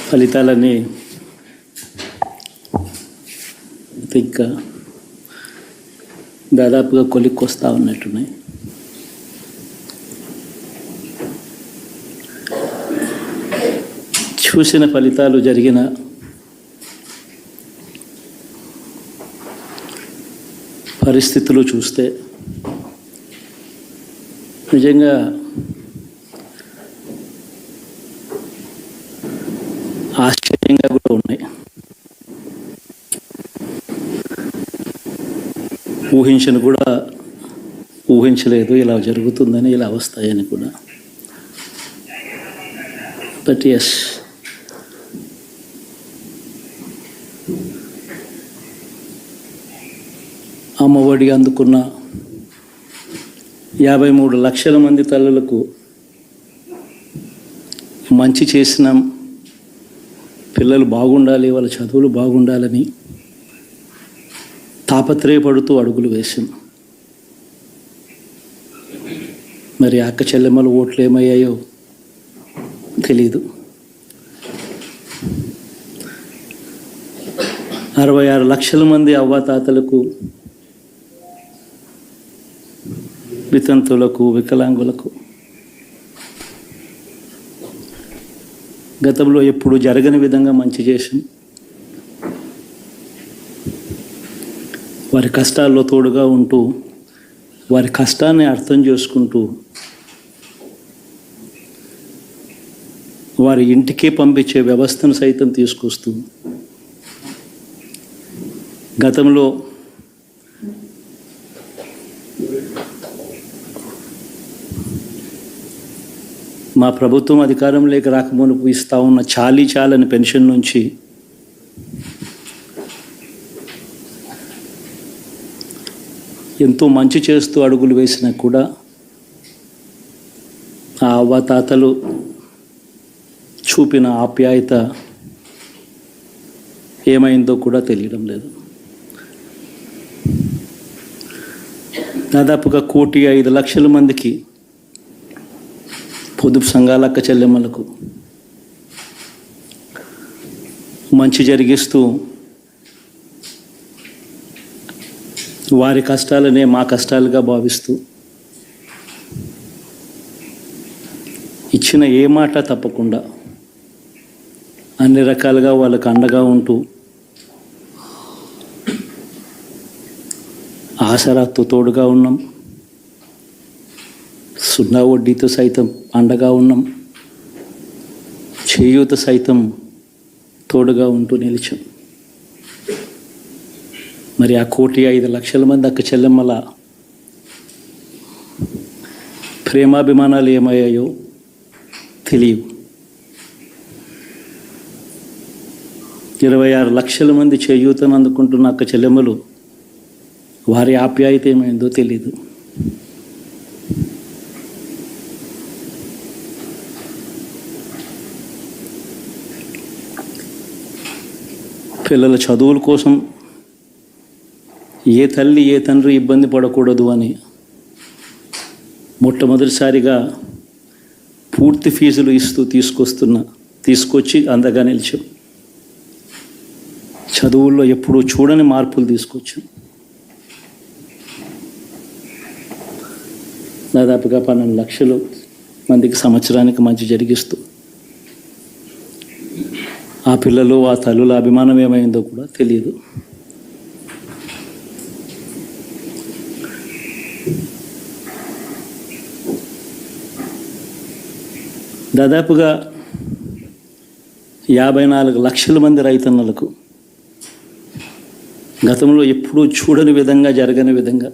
ఫలితాలన్నీ ఇంకా దాదాపుగా కొలిక్కొస్తా ఉన్నట్టున్నాయి. చూసిన ఫలితాలు జరిగిన పరిస్థితులు చూస్తే నిజంగా ఆశ్చర్యంగా కూడా ఉన్నాయి. ఊహించలేదు ఇలా జరుగుతుందని, ఇలా వస్తాయని కూడా. బట్ ఎస్, అమ్మఒడి అందుకున్న 53 లక్షల మంది తల్లులకు మంచి చేసినాం, పిల్లలు బాగుండాలి, వాళ్ళ చదువులు బాగుండాలని తాపత్రయపడుతూ అడుగులు వేసాం. మరి అక్క చెల్లెమ్మల ఓట్లు ఏమయ్యాయో తెలీదు. 66 లక్షల మంది అవ్వాతాతలకు, వితంతులకు, వికలాంగులకు గతంలో ఎప్పుడు జరగని విధంగా మంచి చేసాం. వారి కష్టాల్లో తోడుగా ఉంటూ, వారి కష్టాన్ని అర్థం చేసుకుంటూ, వారి ఇంటికే పంపించే వ్యవస్థను సైతం తీసుకొస్తూ, గతంలో మా ప్రభుత్వం అధికారంలోకి రాకమునుపు ఇస్తూ ఉన్న చాలని పెన్షన్ నుంచి ఎంతో మంచి చేస్తూ అడుగులు వేసినా కూడా ఆ అవ్వాతాతలు చూపిన ఆప్యాయత ఏమైందో కూడా తెలియడం లేదు. దాదాపుగా 1,05,00,000 మందికి పొదుపు సంఘాల అక్క చెల్లెమ్మలకు మంచి జరిగిస్తూ, వారి కష్టాలనే మా కష్టాలుగా భావిస్తూ, ఇచ్చిన ఏ మాట తప్పకుండా అన్ని రకాలుగా వాళ్ళకు అండగా ఉంటూ, ఆసరాతో తోడుగా ఉన్నాం, సున్నా వడ్డీతో సైతం అండగా ఉన్నాం, చేయూత సైతం తోడుగా ఉంటూ నిలిచాం. మరి ఆ 1,05,00,000 మంది అక్క చెల్లెమ్మల ప్రేమాభిమానాలు ఏమయ్యాయో తెలియవు. 26 లక్షల మంది చేయూతను అందుకుంటున్న అక్క చెల్లెమ్మలు, వారి ఆప్యాయత ఏమైందో తెలీదు. పిల్లల చదువుల కోసం ఏ తల్లి ఏ తండ్రి ఇబ్బంది పడకూడదు అని మొట్టమొదటిసారిగా పూర్తి ఫీజులు ఇస్తూ తీసుకొచ్చి అందగా నిలిచాం. చదువుల్లో ఎప్పుడూ చూడని మార్పులు తీసుకొచ్చాం. దాదాపుగా 12 లక్షల మందికి సంవత్సరానికి మంచి జరిగిస్తూ, ఆ పిల్లలు, ఆ తల్లుల అభిమానం ఏమైందో కూడా తెలియదు. దాదాపుగా 54 లక్షల మంది రైతన్నలకు గతంలో ఎప్పుడూ చూడని విధంగా, జరగని విధంగా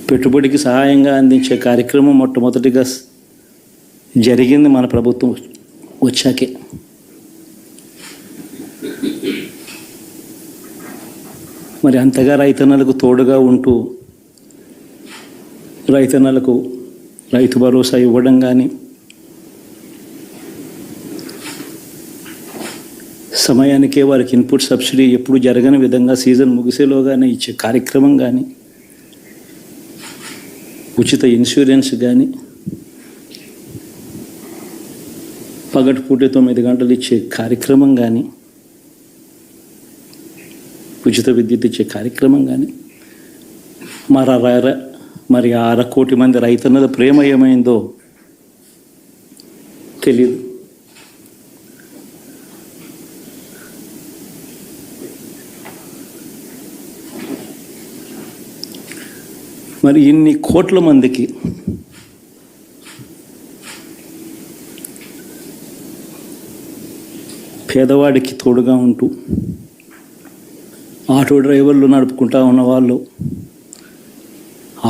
పెట్టుబడికి సహాయంగా అందించే కార్యక్రమం మొట్టమొదటిగా జరిగింది మన ప్రభుత్వం వచ్చాకే. మరి అంతగా రైతన్నలకు తోడుగా ఉంటూ, రైతన్నలకు రైతు భరోసా ఇవ్వడం కానీ, సమయానికే వారికి ఇన్పుట్ సబ్సిడీ ఎప్పుడు జరగని విధంగా సీజన్ ముగిసేలోగానే ఇచ్చే కార్యక్రమం కానీ, ఉచిత ఇన్సూరెన్స్ కానీ, పగటిపూట 9 గంటలు ఇచ్చే కార్యక్రమం కానీ, ఉచిత విద్యుత్ ఇచ్చే కార్యక్రమం కానీ, మరి 1/2 కోటి మంది రైతన్నల ప్రేమ ఏమైందో తెలియదు. మరి ఇన్ని కోట్ల మందికి పేదవాడికి తోడుగా ఉంటూ ఆటో డ్రైవర్లు నడుపుకుంటా ఉన్నవాళ్ళు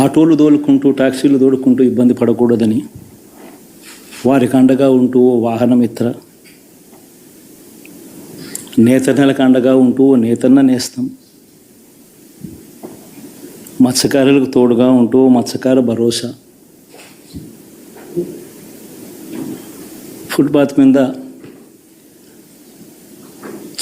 ఆటోలు తోలుకుంటూ టాక్సీలు తోలుకుంటూ ఇబ్బంది పడకూడదని వారికి అండగా ఉంటూ వాహనమిత్ర, నేతన్నలకు అండగా ఉంటూ నేతన్న నేస్తం, మత్స్యకారులకు తోడుగా ఉంటూ మత్స్యకార భరోసా, ఫుట్పాత్ మీద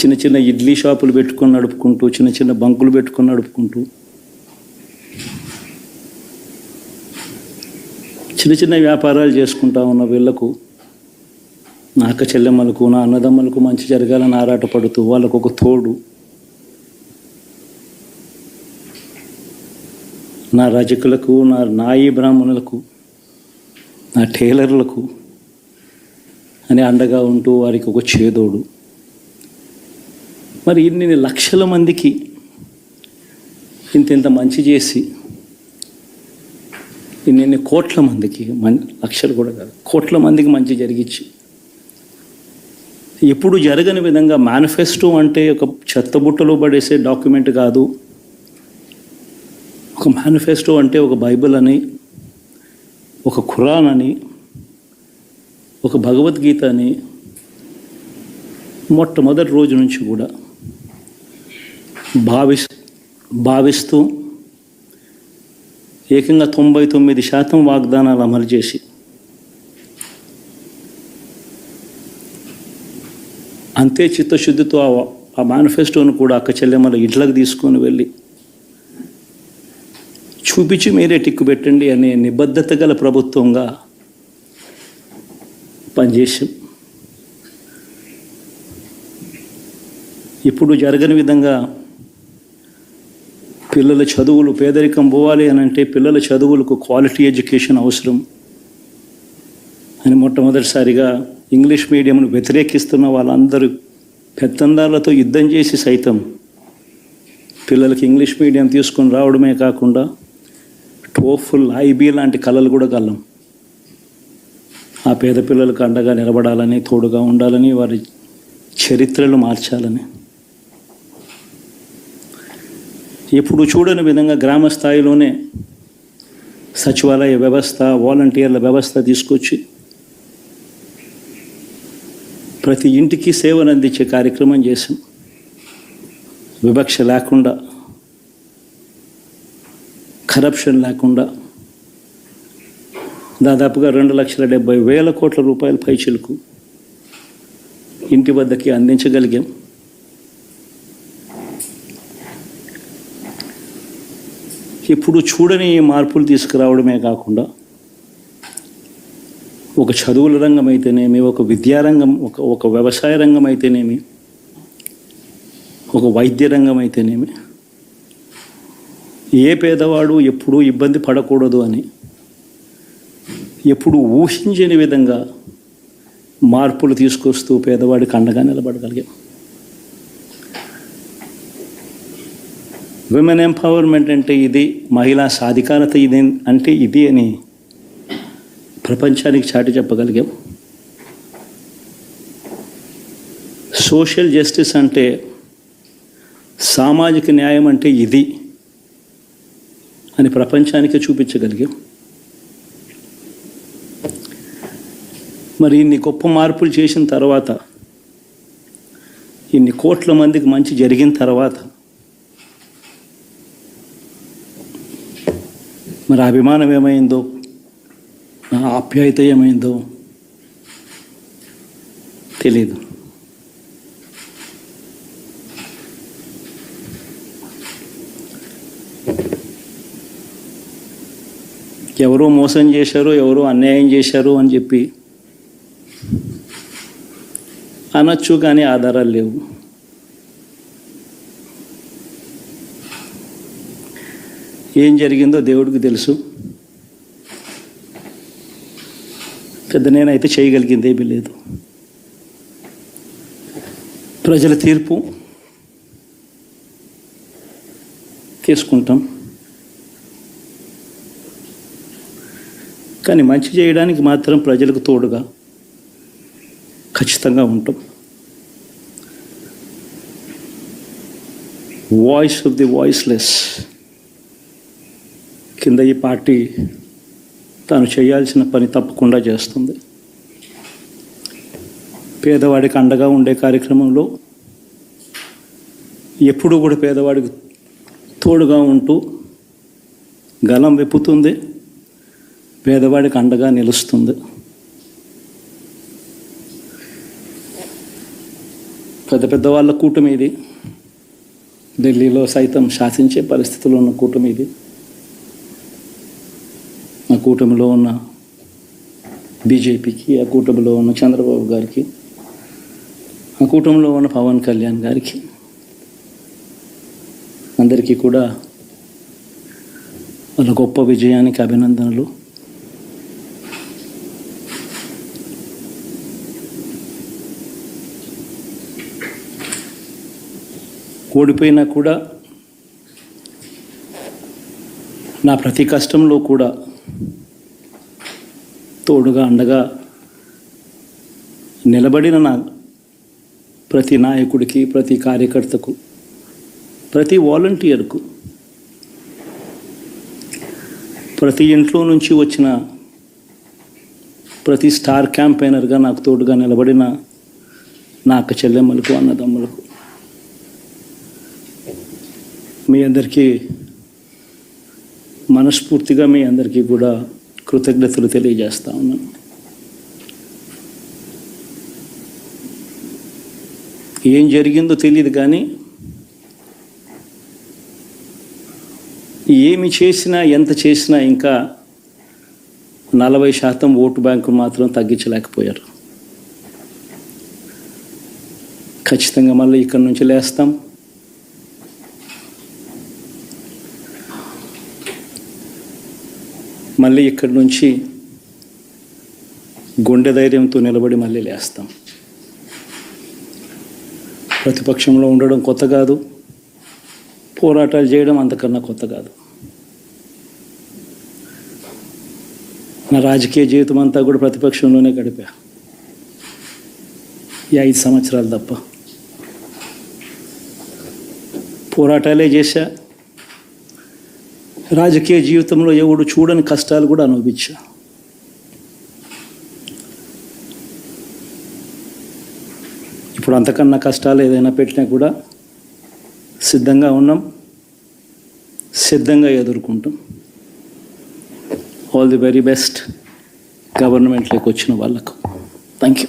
చిన్న చిన్న ఇడ్లీ షాపులు పెట్టుకొని నడుపుకుంటూ, చిన్న చిన్న బంకులు పెట్టుకొని నడుపుకుంటూ, చిన్న చిన్న వ్యాపారాలు చేసుకుంటా ఉన్న వీళ్లకు, నా అక్క చెల్లెమ్మలకు, నా అన్నదమ్మలకు మంచి జరగాలని ఆరాటపడుతూ వాళ్ళకు ఒక తోడు, నా రజకులకు, నా నాయి బ్రాహ్మణులకు, నా టైలర్లకు అని అండగా ఉంటూ వారికి ఒక చేదోడు. మరి ఇన్ని లక్షల మందికి ఇంత మంచి చేసి, ఇన్ని కోట్ల మందికి, లక్షలు కూడా కాదు, కోట్ల మందికి మంచి జరిగించి, ఎప్పుడు జరగని విధంగా మేనిఫెస్టో అంటే ఒక చెత్తబుట్టలో పడేసే డాక్యుమెంట్ కాదు. ఒక మేనిఫెస్టో అంటే ఒక బైబిల్ అని, ఒక ఖురాన్ అని, ఒక భగవద్గీత అని మొట్టమొదటి రోజు నుంచి కూడా భావిస్తూ ఏకంగా 99% వాగ్దానాలు అమలు చేసి, అంతే చిత్తశుద్ధితో ఆ మేనిఫెస్టోను కూడా అక్క చెల్లెమ్మల ఇంట్లోకి తీసుకొని వెళ్ళి చూపించి మీరే టిక్కు పెట్టండి అనే నిబద్ధత గల ప్రభుత్వంగా పనిచేసాం. ఇప్పుడు జరగని విధంగా పిల్లల చదువులు, పేదరికం పోవాలి అని అంటే పిల్లల చదువులకు క్వాలిటీ ఎడ్యుకేషన్ అవసరం అని మొట్టమొదటిసారిగా ఇంగ్లీష్ మీడియంను వ్యతిరేకిస్తున్న వాళ్ళందరూ పెత్తందారులతో యుద్ధం చేసి సైతం పిల్లలకి ఇంగ్లీష్ మీడియం తీసుకొని రావడమే కాకుండా టోఫుల్, ఐబీ లాంటి కళలు కూడా కలం. ఆ పేద పిల్లలకు అండగా నిలబడాలని, తోడుగా ఉండాలని, వారి చరిత్రలు మార్చాలని, ఎప్పుడు చూడని విధంగా గ్రామ స్థాయిలోనే సచివాలయ వ్యవస్థ, వాలంటీర్ల వ్యవస్థ తీసుకొచ్చి ప్రతి ఇంటికి సేవను అందించే కార్యక్రమం చేశాం. వివక్ష లేకుండా, కరప్షన్ లేకుండా దాదాపుగా 2,70,000 కోట్ల రూపాయల పైచిలకు ఇంటి వద్దకి అందించగలిగాం. ఇప్పుడు చూడని మార్పులు తీసుకురావడమే కాకుండా ఒక చదువుల రంగం అయితేనేమి, ఒక విద్యారంగం, ఒక వ్యవసాయ రంగం అయితేనేమి, ఒక వైద్య రంగం అయితేనేమి, ఏ పేదవాడు ఎప్పుడూ ఇబ్బంది పడకూడదు అని ఎప్పుడు ఊహించని విధంగా మార్పులు తీసుకొస్తూ పేదవాడికి అండగా నిలబడగలిగాం. విమెన్ ఎంపవర్మెంట్ అంటే ఇది, మహిళా సాధికారత ఇది అంటే ఇది అని ప్రపంచానికి చాటి చెప్పగలిగాం. సోషల్ జస్టిస్ అంటే, సామాజిక న్యాయం అంటే ఇది అని ప్రపంచానికి చూపించగలిగాం. మరి ఇన్ని గొప్ప మార్పులు చేసిన తర్వాత, ఇన్ని కోట్ల మందికి మంచి జరిగిన తర్వాత మరి అభిమానం ఏమైందో, నా ఆప్యాయత ఏమైందో తెలీదు. ఎవరో మోసం చేశారు, ఎవరో అన్యాయం చేశారు అని చెప్పి అనొచ్చు, కానీ ఆధారాలు లేవు. ఏం జరిగిందో దేవుడికి తెలుసు. పెద్ద నేనైతే చేయగలిగింది ఏమీ లేదు. ప్రజల తీర్పు తీసుకుంటాం, కానీ మంచి చేయడానికి మాత్రం ప్రజలకు తోడుగా ఖచ్చితంగా ఉంటాం. వాయిస్ ఆఫ్ ది వాయిస్లెస్ కింద ఈ పార్టీ తాను చేయాల్సిన పని తప్పకుండా చేస్తుంది. పేదవాడికి అండగా ఉండే కార్యక్రమంలో ఎప్పుడూ కూడా పేదవాడికి తోడుగా ఉంటూ గలం విప్పుతుంది, పేదవాడికి అండగా నిలుస్తుంది. పెద్ద పెద్ద వాళ్ళ కూటమి ఇది, ఢిల్లీలో సైతం శాసించే పరిస్థితుల్లో ఉన్న కూటమి ఇది. ఆ కూటమిలో ఉన్న బీజేపీకి, ఆ కూటమిలో ఉన్న చంద్రబాబు గారికి, ఆ కూటమిలో ఉన్న పవన్ కళ్యాణ్ గారికి, అందరికీ కూడా వాళ్ళ గొప్ప విజయానికి అభినందనలు. ఓడిపోయినా కూడా నా ప్రతి కష్టంలో కూడా తోడుగా అండగా నిలబడిన నా ప్రతి నాయకుడికి, ప్రతి కార్యకర్తకు, ప్రతి వాలంటీర్కు, ప్రతి ఇంట్లో నుంచి వచ్చిన ప్రతి స్టార్ క్యాంపెయినర్గా నాకు తోడుగా నిలబడిన నా అక్క చెల్లెమ్మలకు, అన్నదమ్ములకు, మీ అందరికీ మనస్ఫూర్తిగా మీ అందరికీ కూడా కృతజ్ఞతలు తెలియజేస్తా ఉన్నాను. ఏం జరిగిందో తెలియదు, కానీ ఏమి చేసినా, ఎంత చేసినా ఇంకా 40% ఓటు బ్యాంకు మాత్రం తగ్గించలేకపోయారు. ఖచ్చితంగా మళ్ళీ ఇక్కడి నుంచి లేస్తాం. మళ్ళీ ఇక్కడి నుంచి గుండె ధైర్యంతో నిలబడి మళ్ళీ లేస్తాం. ప్రతిపక్షంలో ఉండడం కొత్త కాదు, పోరాటాలు చేయడం అంతకన్నా కొత్త కాదు. నా రాజకీయ జీవితం అంతా కూడా ప్రతిపక్షంలోనే గడిపా, ఈ 5 సంవత్సరాలు తప్ప. పోరాటాలే చేశా, రాజకీయ జీవితంలో ఎవడు చూడని కష్టాలు కూడా అనుభవించా. ఇప్పుడు అంతకన్నా కష్టాలు ఏదైనా పెట్టినా కూడా సిద్ధంగా ఉన్నాం, సిద్ధంగా ఎదుర్కొంటాం. ఆల్ ది వెరీ బెస్ట్ గవర్నమెంట్లోకి వచ్చిన వాళ్ళకు. Thank you.